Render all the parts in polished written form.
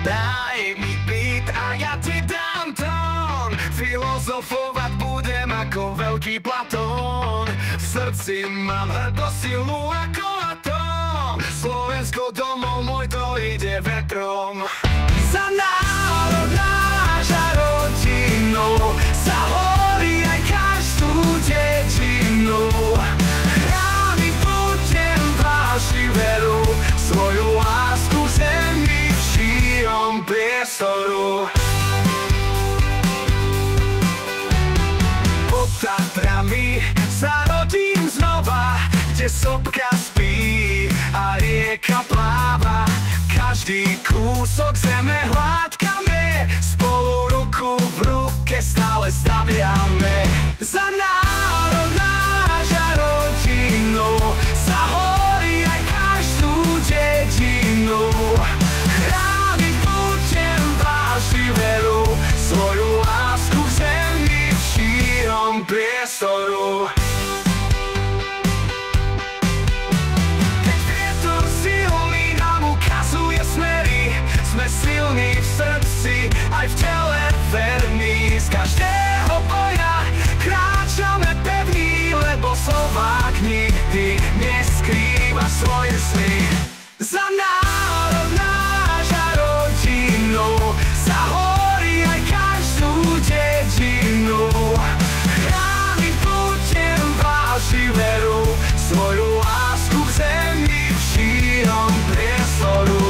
Daj mi beat a ja ti dám tón. Filozofovať budem ako veľký Platón. V srdci mám hrdosť, silu ako atóm. Slovensko domov môj, to ide vetrom. Za národ, náš a rodinu, za hory aj každú dedinu. Rány budem vážiť veru, svoju lásku zemi v šírom priestoru. Pod Tatrami sa rodím znova, kde sopka spí a rieka pláva. Každý kúsok zeme hladkame, spolu ruku v ruke stále staviame. Za národ, náš a rodinu, za hory aj každú dedinu. Rány budem vážiť veru, svoju lásku v zemi v šírom priestoru. Silný v srdci, aj v tele verný. Z každého boja kráčame pevný, lebo Slovák nikdy neskrýva svoje sny. Za národ, náš a rodinu, za hory aj každú dedinu. Rány budem vážiť veru, svoju lásku v zemi v šírom priestoru.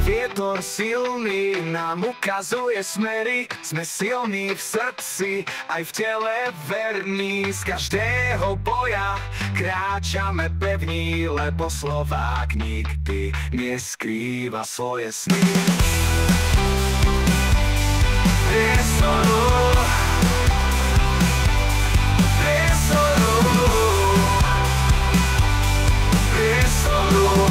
Vietor silný nám ukazuje smery, sme silní v srdci, aj v tele verní. Z každého boja kráčame pevní, lebo Slovák nikdy neskrýva svoje sny. Priestoru, priestoru, priestoru.